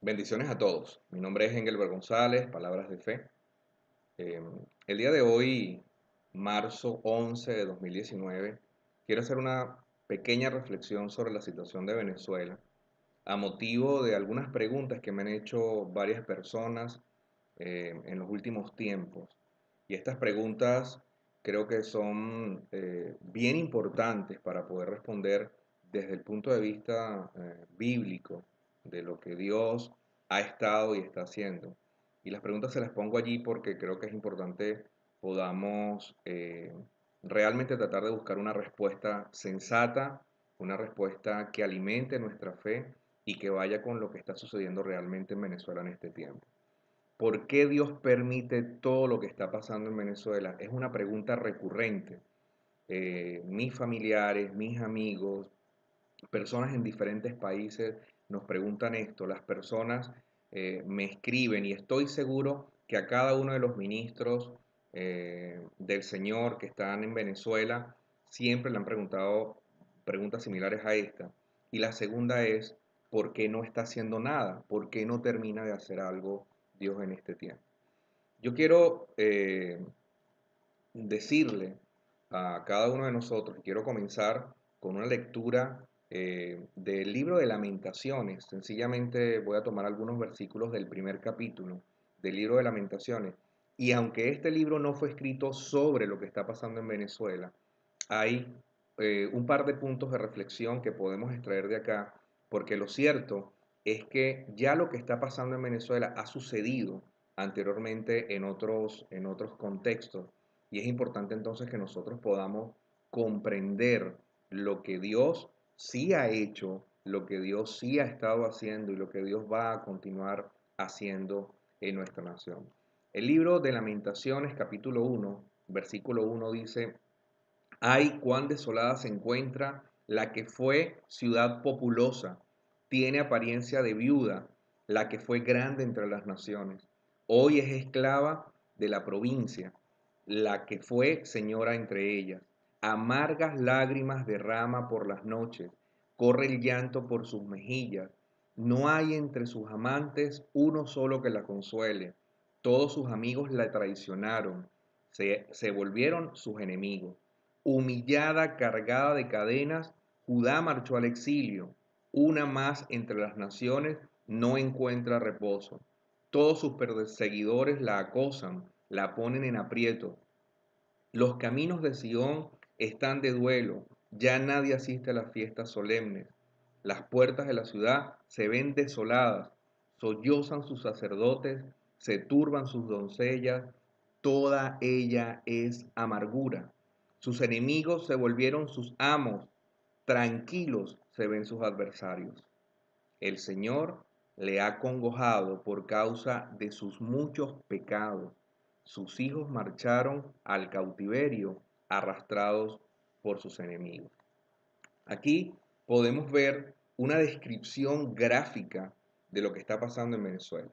Bendiciones a todos. Mi nombre es Engelbert González, Palabras de Fe. Eh, el día de hoy, marzo 11 de 2019, quiero hacer una pequeña reflexión sobre la situación de Venezuela a motivo de algunas preguntas que me han hecho varias personas en los últimos tiempos. Y estas preguntas creo que son bien importantes para poder responder desde el punto de vista bíblico de lo que Dios ha estado y está haciendo. Y las preguntas se las pongo allí porque creo que es importante podamos realmente tratar de buscar una respuesta sensata, una respuesta que alimente nuestra fe y que vaya con lo que está sucediendo realmente en Venezuela en este tiempo. ¿Por qué Dios permite todo lo que está pasando en Venezuela? Es una pregunta recurrente. Mis familiares, mis amigos, personas en diferentes países nos preguntan esto. Las personas me escriben y estoy seguro que a cada uno de los ministros del Señor que están en Venezuela siempre le han preguntado preguntas similares a esta. Y la segunda es, ¿por qué no está haciendo nada? ¿Por qué no termina de hacer algo Dios en este tiempo? Yo quiero decirle a cada uno de nosotros, y quiero comenzar con una lectura del libro de Lamentaciones. Sencillamente voy a tomar algunos versículos del primer capítulo del libro de Lamentaciones. Y aunque este libro no fue escrito sobre lo que está pasando en Venezuela, hay un par de puntos de reflexión que podemos extraer de acá, porque lo cierto es que ya lo que está pasando en Venezuela ha sucedido anteriormente en otros contextos, y es importante entonces que nosotros podamos comprender lo que Dios sí ha hecho, lo que Dios sí ha estado haciendo y lo que Dios va a continuar haciendo en nuestra nación. El libro de Lamentaciones, capítulo 1, versículo 1 dice: Ay, cuán desolada se encuentra la que fue ciudad populosa, tiene apariencia de viuda, la que fue grande entre las naciones. Hoy es esclava de la provincia, la que fue señora entre ellas. Amargas lágrimas derrama por las noches, corre el llanto por sus mejillas. No hay entre sus amantes uno solo que la consuele. Todos sus amigos la traicionaron, se volvieron sus enemigos. Humillada, cargada de cadenas, Judá marchó al exilio. Una más entre las naciones no encuentra reposo. Todos sus perseguidores la acosan, la ponen en aprieto. Los caminos de Sión están de duelo, ya nadie asiste a las fiestas solemnes. Las puertas de la ciudad se ven desoladas, sollozan sus sacerdotes, se turban sus doncellas, toda ella es amargura. Sus enemigos se volvieron sus amos, tranquilos se ven sus adversarios. El Señor le ha congojado por causa de sus muchos pecados. Sus hijos marcharon al cautiverio, arrastrados por sus enemigos. Aquí podemos ver una descripción gráfica de lo que está pasando en Venezuela.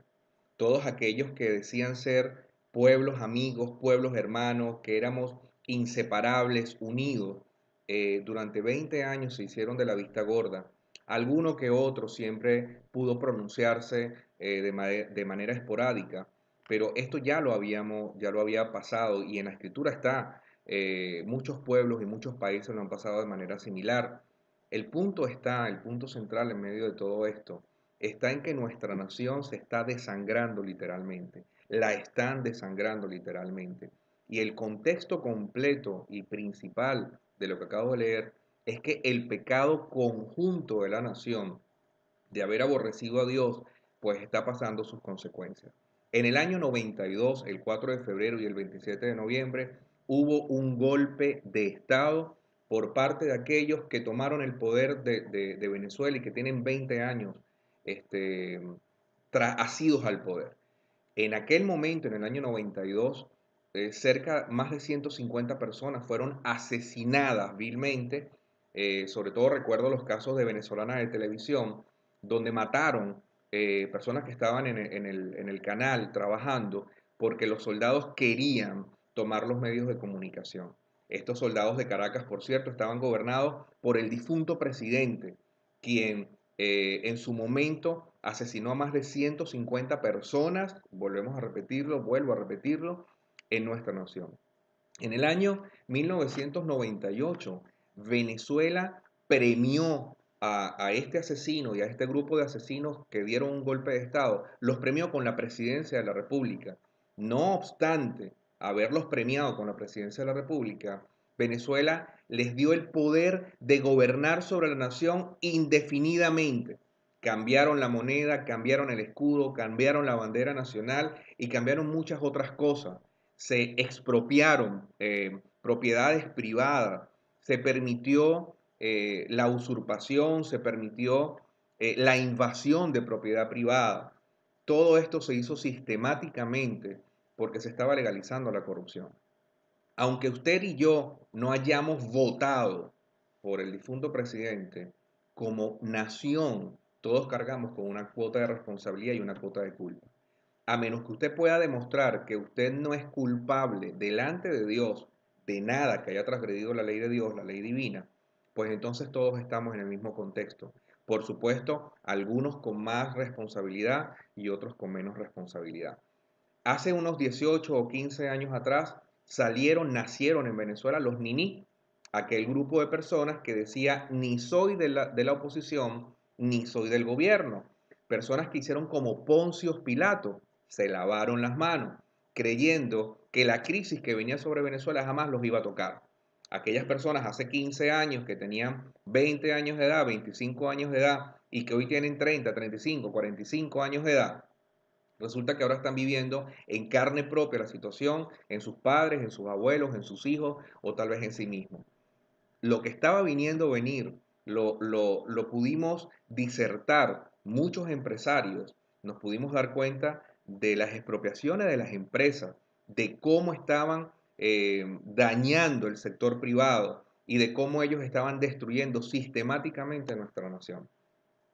Todos aquellos que decían ser pueblos amigos, pueblos hermanos, que éramos inseparables, unidos, durante 20 años se hicieron de la vista gorda. Alguno que otro siempre pudo pronunciarse de manera esporádica, pero esto ya lo había pasado, y en la escritura está, muchos pueblos y muchos países lo han pasado de manera similar. El punto central en medio de todo esto, está en que nuestra nación se está desangrando literalmente, la están desangrando literalmente. Y el contexto completo y principal de lo que acabo de leer es que el pecado conjunto de la nación de haber aborrecido a Dios, pues está pasando sus consecuencias. En el año 92, el 4 de febrero y el 27 de noviembre, hubo un golpe de Estado por parte de aquellos que tomaron el poder de Venezuela y que tienen 20 años este, asidos al poder. En aquel momento, en el año 92, más de 150 personas fueron asesinadas vilmente. Sobre todo recuerdo los casos de venezolanas de televisión, donde mataron personas que estaban en el canal trabajando porque los soldados querían tomar los medios de comunicación. Estos soldados de Caracas, por cierto, estaban gobernados por el difunto presidente, quien En su momento asesinó a más de 150 personas, vuelvo a repetirlo, en nuestra nación. En el año 1998, Venezuela premió a este asesino y a este grupo de asesinos que dieron un golpe de Estado, los premió con la presidencia de la República. No obstante haberlos premiado con la presidencia de la República, Venezuela les dio el poder de gobernar sobre la nación indefinidamente. Cambiaron la moneda, cambiaron el escudo, cambiaron la bandera nacional y cambiaron muchas otras cosas. Se expropiaron propiedades privadas, se permitió la usurpación, se permitió la invasión de propiedad privada. Todo esto se hizo sistemáticamente porque se estaba legalizando la corrupción. Aunque usted y yo no hayamos votado por el difunto presidente, como nación, todos cargamos con una cuota de responsabilidad y una cuota de culpa. A menos que usted pueda demostrar que usted no es culpable delante de Dios de nada que haya transgredido la ley de Dios, la ley divina, pues entonces todos estamos en el mismo contexto. Por supuesto, algunos con más responsabilidad y otros con menos responsabilidad. Hace unos 18 o 15 años atrás nacieron en Venezuela los NINI, aquel grupo de personas que decía ni soy de la oposición, ni soy del gobierno. Personas que hicieron como Poncio Pilato, se lavaron las manos, creyendo que la crisis que venía sobre Venezuela jamás los iba a tocar. Aquellas personas hace 15 años que tenían 20 años de edad, 25 años de edad y que hoy tienen 30, 35, 45 años de edad, resulta que ahora están viviendo en carne propia la situación en sus padres, en sus abuelos, en sus hijos o tal vez en sí mismos. Lo que estaba viniendo a venir lo pudimos disertar muchos empresarios, nos pudimos dar cuenta de las expropiaciones de las empresas, de cómo estaban dañando el sector privado y de cómo ellos estaban destruyendo sistemáticamente nuestra nación.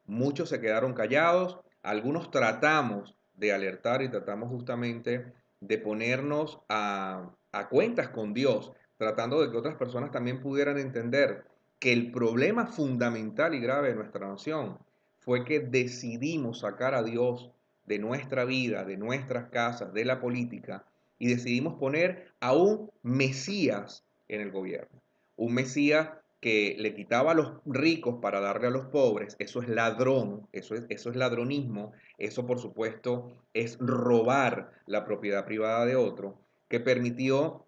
Muchos se quedaron callados, algunos tratamos de alertar y tratamos justamente de ponernos a cuentas con Dios, tratando de que otras personas también pudieran entender que el problema fundamental y grave de nuestra nación fue que decidimos sacar a Dios de nuestra vida, de nuestras casas, de la política, y decidimos poner a un Mesías en el gobierno. Un Mesías que le quitaba a los ricos para darle a los pobres, eso es ladrón, eso es ladronismo, eso por supuesto es robar la propiedad privada de otro, que permitió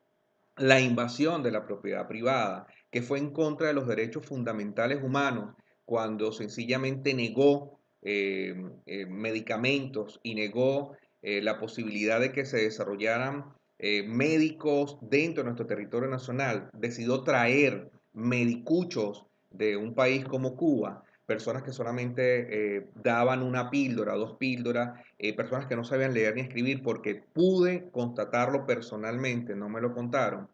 la invasión de la propiedad privada, que fue en contra de los derechos fundamentales humanos, cuando sencillamente negó medicamentos y negó la posibilidad de que se desarrollaran médicos dentro de nuestro territorio nacional, decidió traer medicuchos de un país como Cuba, personas que solamente daban una píldora, dos píldoras, personas que no sabían leer ni escribir porque pude constatarlo personalmente, no me lo contaron.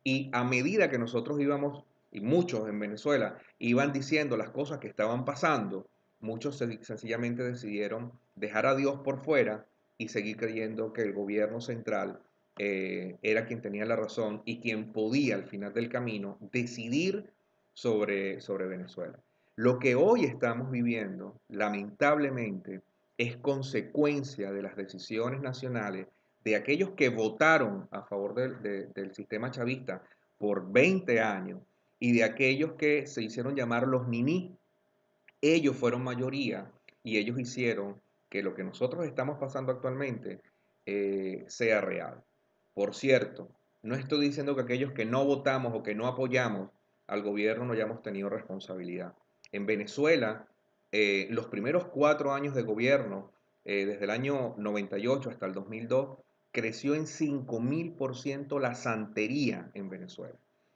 Y a medida que nosotros íbamos, y muchos en Venezuela, iban diciendo las cosas que estaban pasando, muchos sencillamente decidieron dejar a Dios por fuera y seguir creyendo que el gobierno central era quien tenía la razón y quien podía al final del camino decidir sobre Venezuela. Lo que hoy estamos viviendo, lamentablemente, es consecuencia de las decisiones nacionales de aquellos que votaron a favor del sistema chavista por 20 años y de aquellos que se hicieron llamar los niní. Ellos fueron mayoría y ellos hicieron que lo que nosotros estamos pasando actualmente sea real. Por cierto, no estoy diciendo que aquellos que no votamos o que no apoyamos al gobierno no hayamos tenido responsabilidad. En Venezuela, los primeros 4 años de gobierno, desde el año 98 hasta el 2002, creció en 5000% la santería en Venezuela.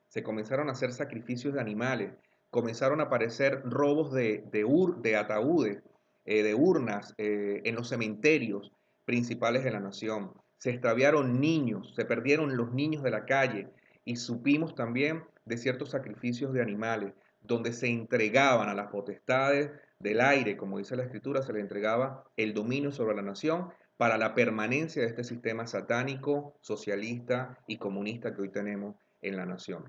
Se comenzaron a hacer sacrificios de animales, comenzaron a aparecer robos de ataúdes, de urnas en los cementerios principales de la nación. Se extraviaron niños, se perdieron los niños de la calle y supimos también de ciertos sacrificios de animales, donde se entregaban a las potestades del aire, como dice la escritura, se le entregaba el dominio sobre la nación para la permanencia de este sistema satánico, socialista y comunista que hoy tenemos en la nación.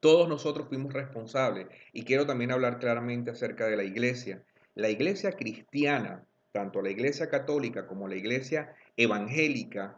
Todos nosotros fuimos responsables y quiero también hablar claramente acerca de la iglesia. La iglesia cristiana, tanto la iglesia católica como la iglesia evangélica,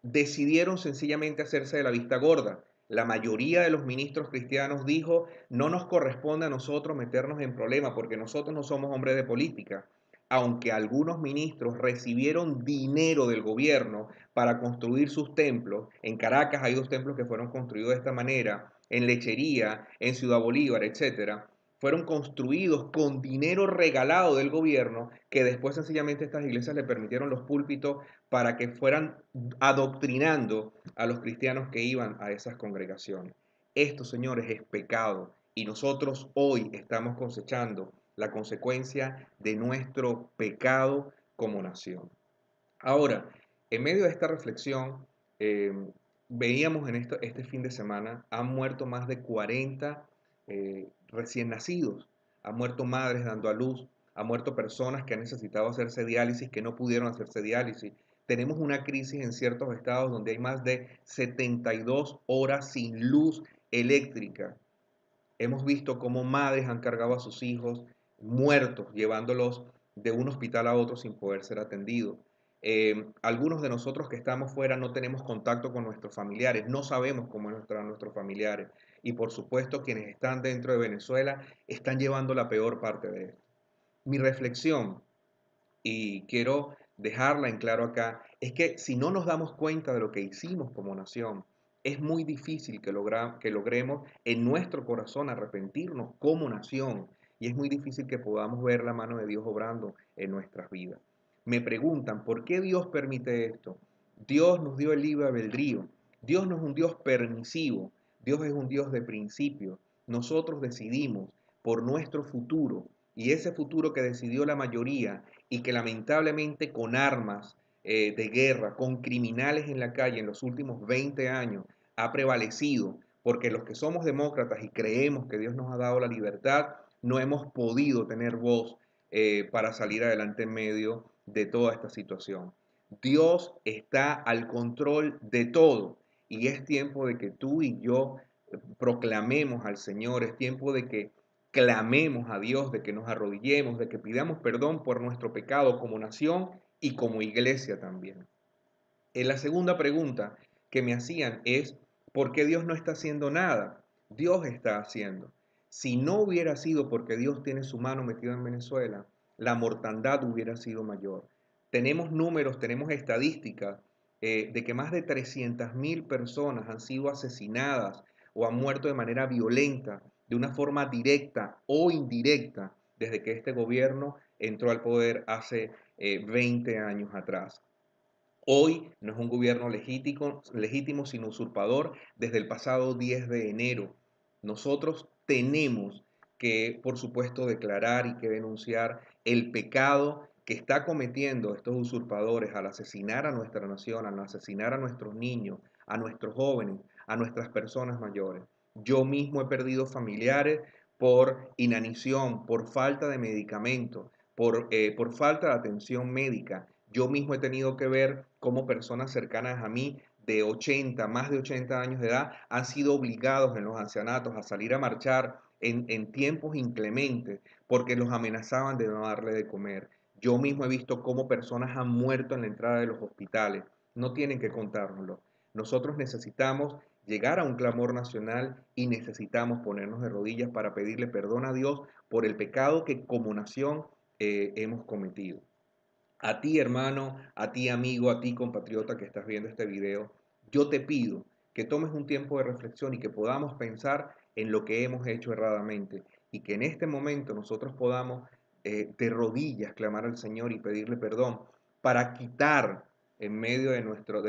decidieron sencillamente hacerse de la vista gorda. La mayoría de los ministros cristianos dijo, no nos corresponde a nosotros meternos en problemas porque nosotros no somos hombres de política. Aunque algunos ministros recibieron dinero del gobierno para construir sus templos, en Caracas hay 2 templos que fueron construidos de esta manera, en Lechería, en Ciudad Bolívar, etcétera, fueron construidos con dinero regalado del gobierno, que después sencillamente estas iglesias le permitieron los púlpitos para que fueran adoctrinando a los cristianos que iban a esas congregaciones. Esto, señores, es pecado y nosotros hoy estamos cosechando la consecuencia de nuestro pecado como nación. Ahora, en medio de esta reflexión, eh, veíamos en este fin de semana, han muerto más de 40 recién nacidos, han muerto madres dando a luz, han muerto personas que han necesitado hacerse diálisis, que no pudieron hacerse diálisis. Tenemos una crisis en ciertos estados donde hay más de 72 horas sin luz eléctrica. Hemos visto cómo madres han cargado a sus hijos muertos, llevándolos de un hospital a otro sin poder ser atendidos. Algunos de nosotros que estamos fuera no tenemos contacto con nuestros familiares, no sabemos cómo están nuestros familiares. Y por supuesto quienes están dentro de Venezuela están llevando la peor parte de esto. Mi reflexión, y quiero dejarla en claro acá, es que si no nos damos cuenta de lo que hicimos como nación, es muy difícil que logremos en nuestro corazón arrepentirnos como nación y es muy difícil que podamos ver la mano de Dios obrando en nuestras vidas. Me preguntan, ¿por qué Dios permite esto? Dios nos dio el libre albedrío. Dios no es un Dios permisivo. Dios es un Dios de principios. Nosotros decidimos por nuestro futuro y ese futuro que decidió la mayoría y que lamentablemente con armas de guerra, con criminales en la calle en los últimos 20 años ha prevalecido, porque los que somos demócratas y creemos que Dios nos ha dado la libertad, no hemos podido tener voz para salir adelante en medio de toda esta situación. Dios está al control de todo y es tiempo de que tú y yo proclamemos al Señor, es tiempo de que clamemos a Dios, de que nos arrodillemos, de que pidamos perdón por nuestro pecado como nación y como iglesia también. La segunda pregunta que me hacían es, ¿por qué Dios no está haciendo nada? Dios está haciendo. Si no hubiera sido porque Dios tiene su mano metida en Venezuela, la mortandad hubiera sido mayor. Tenemos números, tenemos estadísticas de que más de 300.000 personas han sido asesinadas o han muerto de manera violenta, de una forma directa o indirecta, desde que este gobierno entró al poder hace 20 años atrás. Hoy no es un gobierno legítimo, sino usurpador desde el pasado 10 de enero. Nosotros tenemos que, por supuesto, declarar y que denunciar el pecado que está cometiendo estos usurpadores al asesinar a nuestra nación, al asesinar a nuestros niños, a nuestros jóvenes, a nuestras personas mayores. Yo mismo he perdido familiares por inanición, por falta de medicamentos, por falta de atención médica. Yo mismo he tenido que ver cómo personas cercanas a mí de 80, más de 80 años de edad, han sido obligados en los ancianatos a salir a marchar en tiempos inclementes porque los amenazaban de no darle de comer. Yo mismo he visto cómo personas han muerto en la entrada de los hospitales. No tienen que contárnoslo. Nosotros necesitamos llegar a un clamor nacional y necesitamos ponernos de rodillas para pedirle perdón a Dios por el pecado que como nación hemos cometido. A ti, hermano, a ti, amigo, a ti, compatriota que estás viendo este video, yo te pido que tomes un tiempo de reflexión y que podamos pensar en lo que hemos hecho erradamente y que en este momento nosotros podamos de rodillas clamar al Señor y pedirle perdón para quitar en medio de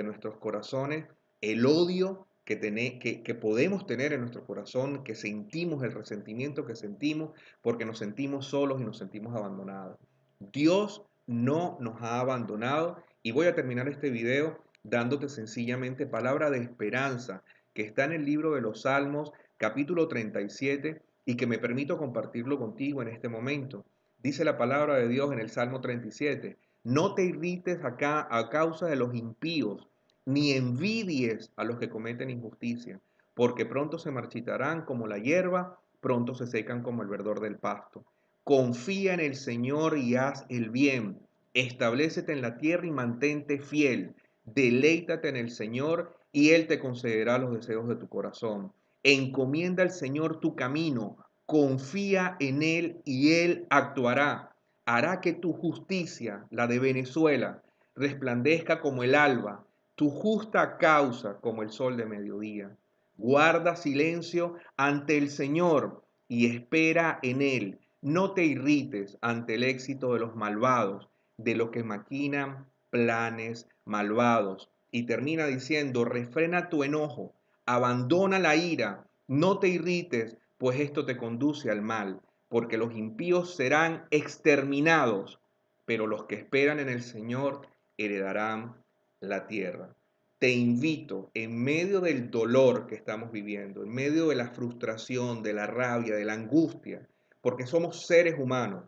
nuestros corazones el odio que podemos tener en nuestro corazón, que sentimos el resentimiento que sentimos porque nos sentimos solos y nos sentimos abandonados. Dios no nos ha abandonado y voy a terminar este video dándote sencillamente palabra de esperanza que está en el libro de los Salmos capítulo 37 y que me permito compartirlo contigo en este momento. Dice la palabra de Dios en el Salmo 37, no te irrites acá a causa de los impíos, ni envidies a los que cometen injusticia, porque pronto se marchitarán como la hierba, pronto se secan como el verdor del pasto. Confía en el Señor y haz el bien. Establécete en la tierra y mantente fiel. Deleítate en el Señor y Él te concederá los deseos de tu corazón. Encomienda al Señor tu camino. Confía en Él y Él actuará. Hará que tu justicia, la de Venezuela, resplandezca como el alba, tu justa causa como el sol de mediodía. Guarda silencio ante el Señor y espera en Él. No te irrites ante el éxito de los malvados, de los que maquinan planes malvados. Y termina diciendo, refrena tu enojo, abandona la ira, no te irrites, pues esto te conduce al mal, porque los impíos serán exterminados, pero los que esperan en el Señor heredarán la tierra. Te invito, en medio del dolor que estamos viviendo, en medio de la frustración, de la rabia, de la angustia, porque somos seres humanos,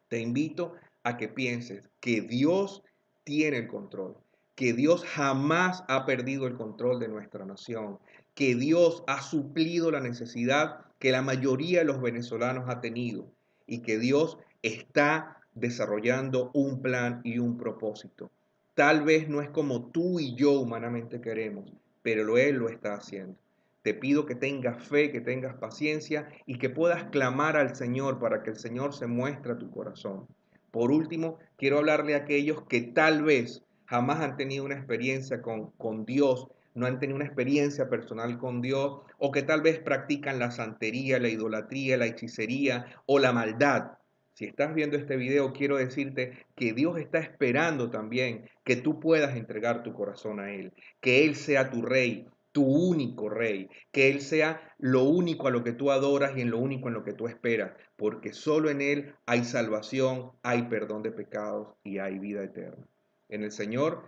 te invito a que pienses que Dios tiene el control, que Dios jamás ha perdido el control de nuestra nación, que Dios ha suplido la necesidad que la mayoría de los venezolanos ha tenido y que Dios está desarrollando un plan y un propósito. Tal vez no es como tú y yo humanamente queremos, pero Él lo está haciendo. Te pido que tengas fe, que tengas paciencia y que puedas clamar al Señor para que el Señor se muestre a tu corazón. Por último, quiero hablarle a aquellos que tal vez jamás han tenido una experiencia con Dios, no han tenido una experiencia personal con Dios, o que tal vez practican la santería, la idolatría, la hechicería o la maldad. Si estás viendo este video, quiero decirte que Dios está esperando también que tú puedas entregar tu corazón a Él, que Él sea tu rey, tu único rey, que Él sea lo único a lo que tú adoras y en lo único en lo que tú esperas, porque solo en Él hay salvación, hay perdón de pecados y hay vida eterna. En el Señor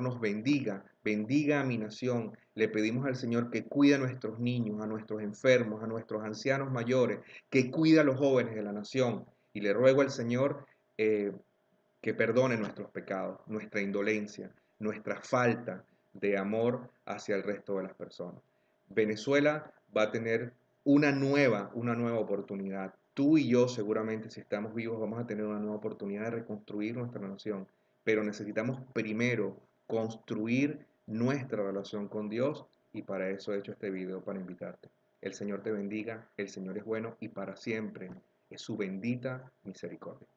nos bendiga, bendiga a mi nación. Le pedimos al Señor que cuide a nuestros niños, a nuestros enfermos, a nuestros ancianos mayores, que cuide a los jóvenes de la nación. Y le ruego al Señor que perdone nuestros pecados, nuestra indolencia, nuestra falta de amor hacia el resto de las personas. Venezuela va a tener una nueva oportunidad. Tú y yo seguramente, si estamos vivos, vamos a tener una nueva oportunidad de reconstruir nuestra nación, pero necesitamos primero construir nuestra relación con Dios y para eso he hecho este video, para invitarte. El Señor te bendiga, el Señor es bueno y para siempre es su bendita misericordia.